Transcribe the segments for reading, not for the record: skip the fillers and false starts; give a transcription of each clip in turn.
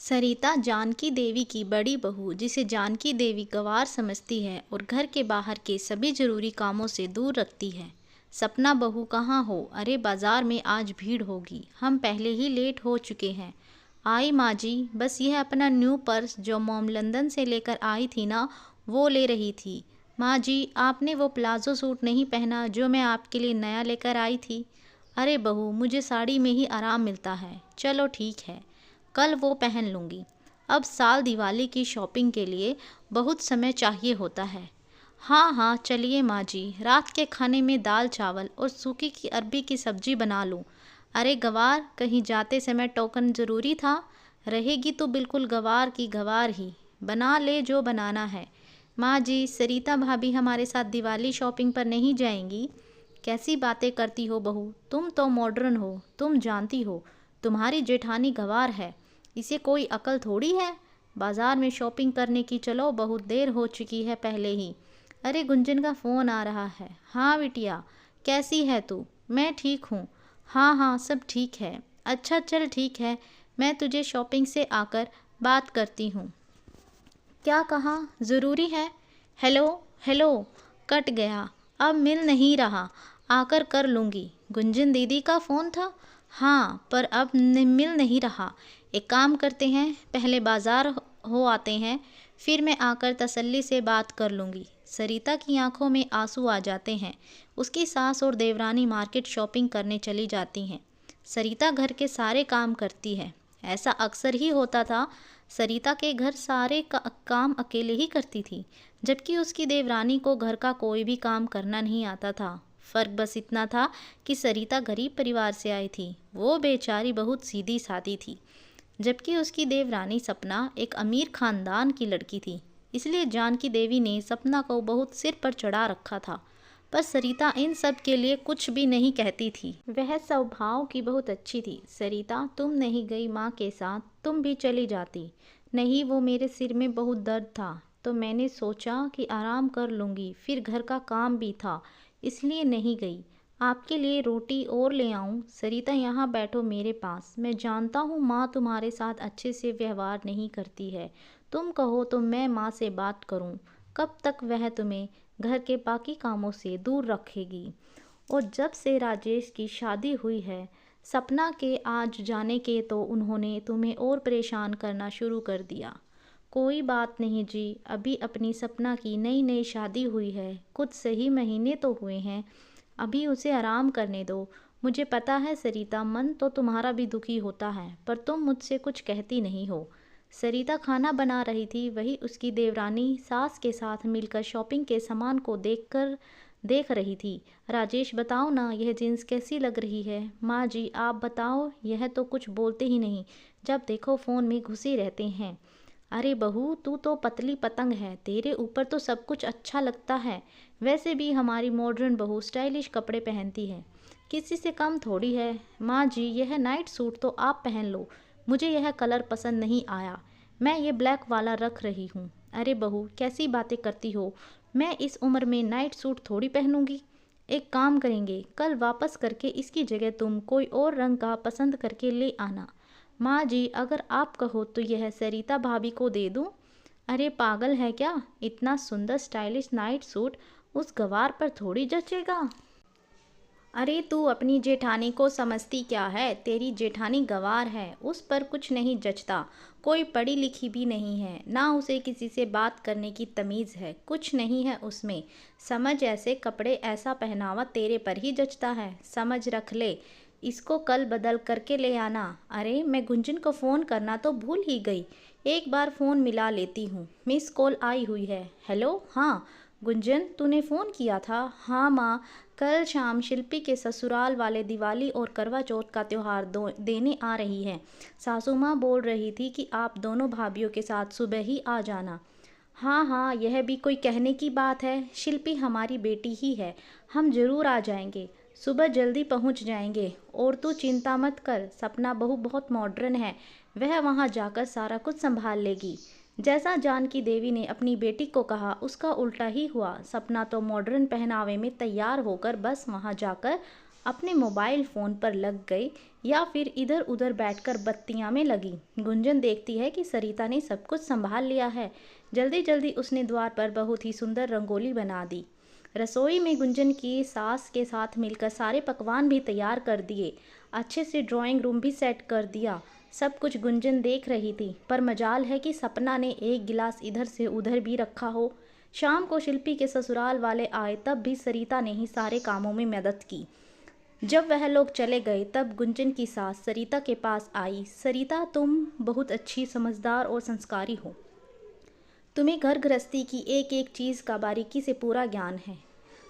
सरिता जानकी देवी की बड़ी बहू, जिसे जानकी देवी गंवार समझती है और घर के बाहर के सभी जरूरी कामों से दूर रखती है। सपना बहू कहाँ हो? अरे बाजार में आज भीड़ होगी, हम पहले ही लेट हो चुके हैं। आई माँ जी, बस यह अपना न्यू पर्स जो मॉम लंदन से लेकर आई थी ना, वो ले रही थी। माँ जी, आपने वो प्लाजो सूट नहीं पहना जो मैं आपके लिए नया लेकर आई थी। अरे बहू, मुझे साड़ी में ही आराम मिलता है। चलो ठीक है, कल वो पहन लूँगी। अब साल दिवाली की शॉपिंग के लिए बहुत समय चाहिए होता है। हाँ हाँ चलिए माँ जी, रात के खाने में दाल चावल और सूखी की अरबी की सब्जी बना लूँ। अरे गवार, कहीं जाते समय टोकन ज़रूरी था? रहेगी तो बिल्कुल गवार की गवार ही, बना ले जो बनाना है। माँ जी, सरिता भाभी हमारे साथ दिवाली शॉपिंग पर नहीं जाएंगी? कैसी बातें करती हो बहू, तुम तो मॉडर्न हो, तुम जानती हो तुम्हारी जेठानी गवार है, इसे कोई अकल थोड़ी है। बाजार में शॉपिंग करने की चलो, बहुत देर हो चुकी है पहले ही। अरे गुंजन का फ़ोन आ रहा है। हाँ बिटिया, कैसी है तू? मैं ठीक हूँ। हाँ हाँ सब ठीक है। अच्छा चल ठीक है, मैं तुझे शॉपिंग से आकर बात करती हूँ। क्या कहा? ज़रूरी है? हेलो हेलो, कट गया, अब मिल नहीं रहा, आकर कर लूँगी। गुंजन दीदी का फ़ोन था? हाँ, पर अब मिल नहीं रहा। एक काम करते हैं, पहले बाज़ार हो आते हैं, फिर मैं आकर तसल्ली से बात कर लूँगी। सरिता की आंखों में आंसू आ जाते हैं। उसकी सास और देवरानी मार्केट शॉपिंग करने चली जाती हैं। सरिता घर के सारे काम करती है। ऐसा अक्सर ही होता था, सरिता के घर सारे काम अकेले ही करती थी, जबकि उसकी देवरानी को घर का कोई भी काम करना नहीं आता था। फ़र्क बस इतना था कि सरिता गरीब परिवार से आई थी, वो बेचारी बहुत सीधी सादी थी, जबकि उसकी देवरानी सपना एक अमीर खानदान की लड़की थी। इसलिए जानकी देवी ने सपना को बहुत सिर पर चढ़ा रखा था। पर सरिता इन सब के लिए कुछ भी नहीं कहती थी। वह स्वभाव की बहुत अच्छी थी। सरिता, तुम नहीं गई माँ के साथ, तुम भी चली जाती। नहीं, वो मेरे सिर में बहुत दर्द था, तो मैंने सोचा कि आराम कर लूँगी, फिर घर का काम भी था, इसलिए नहीं गई। आपके लिए रोटी और ले आऊं? सरिता, यहाँ बैठो मेरे पास। मैं जानता हूँ माँ तुम्हारे साथ अच्छे से व्यवहार नहीं करती है, तुम कहो तो मैं माँ से बात करूँ। कब तक वह तुम्हें घर के बाकी कामों से दूर रखेगी? और जब से राजेश की शादी हुई है सपना के आज जाने के, तो उन्होंने तुम्हें और परेशान करना शुरू कर दिया। कोई बात नहीं जी, अभी अपनी सपना की नई नई शादी हुई है, कुछ सही महीने तो हुए हैं, अभी उसे आराम करने दो। मुझे पता है सरिता, मन तो तुम्हारा भी दुखी होता है, पर तुम मुझसे कुछ कहती नहीं हो। सरिता खाना बना रही थी, वही उसकी देवरानी सास के साथ मिलकर शॉपिंग के सामान को देख रही थी। राजेश, बताओ ना, यह जीन्स कैसी लग रही है? माँ जी आप बताओ। यह तो कुछ बोलते ही नहीं, जब देखो फ़ोन में घुसे रहते हैं। अरे बहू, तू तो पतली पतंग है, तेरे ऊपर तो सब कुछ अच्छा लगता है। वैसे भी हमारी मॉडर्न बहू स्टाइलिश कपड़े पहनती है, किसी से कम थोड़ी है। माँ जी, यह नाइट सूट तो आप पहन लो, मुझे यह कलर पसंद नहीं आया, मैं ये ब्लैक वाला रख रही हूँ। अरे बहू, कैसी बातें करती हो, मैं इस उम्र में नाइट सूट थोड़ी पहनूंगी। एक काम करेंगे, कल वापस करके इसकी जगह तुम कोई और रंग का पसंद करके ले आना। माँ जी, अगर आप कहो तो यह सरिता भाभी को दे दूँ? अरे पागल है क्या, इतना सुंदर स्टाइलिश नाइट सूट उस गवार पर थोड़ी जचेगा। अरे तू अपनी जेठानी को समझती क्या है, तेरी जेठानी गवार है, उस पर कुछ नहीं जचता। कोई पढ़ी लिखी भी नहीं है, ना उसे किसी से बात करने की तमीज़ है, कुछ नहीं है उसमें समझ। ऐसे कपड़े ऐसा पहनावा तेरे पर ही जचता है, समझ रख ले। इसको कल बदल करके ले आना। अरे मैं गुंजन को फ़ोन करना तो भूल ही गई, एक बार फ़ोन मिला लेती हूँ, मिस कॉल आई हुई है। हेलो, हाँ गुंजन, तूने फ़ोन किया था? हाँ माँ, कल शाम शिल्पी के ससुराल वाले दिवाली और करवा चौथ का त्यौहार देने आ रही हैं। सासू माँ बोल रही थी कि आप दोनों भाभीयों के साथ सुबह ही आ जाना। हाँ हाँ, यह भी कोई कहने की बात है, शिल्पी हमारी बेटी ही है, हम ज़रूर आ जाएंगे, सुबह जल्दी पहुंच जाएंगे। और तू चिंता मत कर, सपना बहू बहुत मॉडर्न है, वह वहां जाकर सारा कुछ संभाल लेगी। जैसा जानकी देवी ने अपनी बेटी को कहा उसका उल्टा ही हुआ। सपना तो मॉडर्न पहनावे में तैयार होकर बस वहां जाकर अपने मोबाइल फ़ोन पर लग गई या फिर इधर उधर बैठकर बत्तियां में लगी। गुंजन देखती है कि सरिता ने सब कुछ संभाल लिया है। जल्दी जल्दी उसने द्वार पर बहुत ही सुंदर रंगोली बना दी। रसोई में गुंजन की सास के साथ मिलकर सारे पकवान भी तैयार कर दिए। अच्छे से ड्राइंग रूम भी सेट कर दिया। सब कुछ गुंजन देख रही थी, पर मजाल है कि सपना ने एक गिलास इधर से उधर भी रखा हो। शाम को शिल्पी के ससुराल वाले आए, तब भी सरिता ने ही सारे कामों में मदद की। जब वह लोग चले गए तब गुंजन की सास सरिता के पास आई। सरिता, तुम बहुत अच्छी, समझदार और संस्कारी हो। तुम्हें घर गृहस्थी की एक एक चीज़ का बारीकी से पूरा ज्ञान है।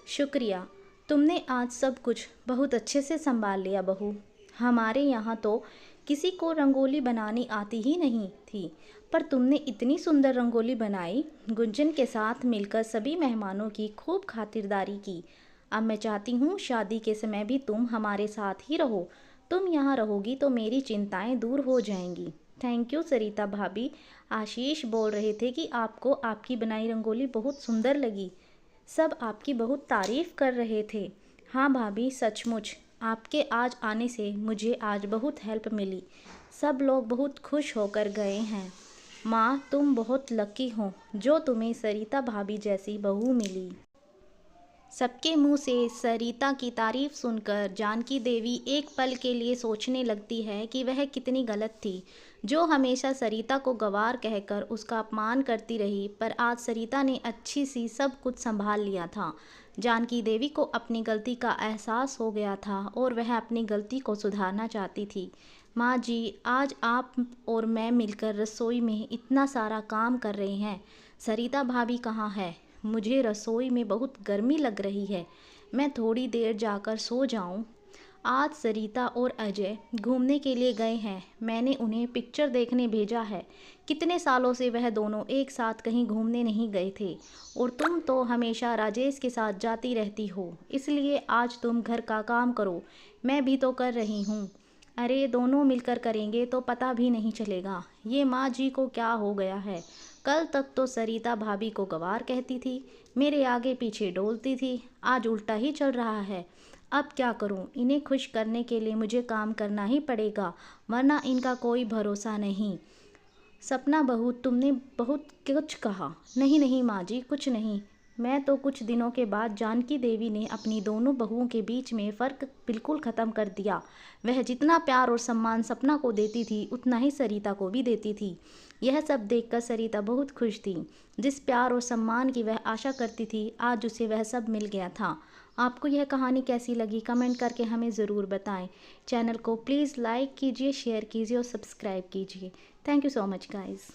शुक्रिया, तुमने आज सब कुछ बहुत अच्छे से संभाल लिया बहू। हमारे यहाँ तो किसी को रंगोली बनानी आती ही नहीं थी, पर तुमने इतनी सुंदर रंगोली बनाई। गुंजन के साथ मिलकर सभी मेहमानों की खूब खातिरदारी की। अब मैं चाहती हूँ शादी के समय भी तुम हमारे साथ ही रहो। तुम यहाँ रहोगी तो मेरी चिंताएं दूर हो जाएंगी। थैंक यू सरिता भाभी। आशीष बोल रहे थे कि आपको आपकी बनाई रंगोली बहुत सुंदर लगी। सब आपकी बहुत तारीफ कर रहे थे। हाँ भाभी, सचमुच आपके आज आने से मुझे आज बहुत हेल्प मिली। सब लोग बहुत खुश होकर गए हैं। माँ, तुम बहुत लकी हो जो तुम्हें सरिता भाभी जैसी बहू मिली। सबके मुंह से सरिता की तारीफ सुनकर जानकी देवी एक पल के लिए सोचने लगती है कि वह कितनी गलत थी, जो हमेशा सरिता को गंवार कहकर उसका अपमान करती रही। पर आज सरिता ने अच्छी सी सब कुछ संभाल लिया था। जानकी देवी को अपनी गलती का एहसास हो गया था और वह अपनी गलती को सुधारना चाहती थी। माँ जी, आज आप और मैं मिलकर रसोई में इतना सारा काम कर रहे हैं। सरिता भाभी कहाँ है? मुझे रसोई में बहुत गर्मी लग रही है। मैं थोड़ी देर जाकर सो जाऊं। आज सरिता और अजय घूमने के लिए गए हैं। मैंने उन्हें पिक्चर देखने भेजा है। कितने सालों से वह दोनों एक साथ कहीं घूमने नहीं गए थे। और तुम तो हमेशा राजेश के साथ जाती रहती हो, इसलिए आज तुम घर का काम करो। मैं भी तो कर रही हूँ। अरे, दोनों मिलकर करेंगे तो पता भी नहीं चलेगा। ये माँ जी को क्या हो गया है? कल तक तो सरिता भाभी को गंवार कहती थी, मेरे आगे पीछे डोलती थी। आज उल्टा ही चल रहा है। अब क्या करूं? इन्हें खुश करने के लिए मुझे काम करना ही पड़ेगा, वरना इनका कोई भरोसा नहीं। सपना बहू, तुमने बहुत कुछ कहा। नहीं नहीं माँ जी, कुछ नहीं। मैं तो कुछ दिनों के बाद जानकी देवी ने अपनी दोनों बहुओं के बीच में फ़र्क बिल्कुल ख़त्म कर दिया। वह जितना प्यार और सम्मान सपना को देती थी, उतना ही सरिता को भी देती थी। यह सब देखकर सरिता बहुत खुश थी। जिस प्यार और सम्मान की वह आशा करती थी, आज उसे वह सब मिल गया था। आपको यह कहानी कैसी लगी? कमेंट करके हमें ज़रूर बताएं। चैनल को प्लीज़ लाइक कीजिए, शेयर कीजिए और सब्सक्राइब कीजिए। Thank you so much guys.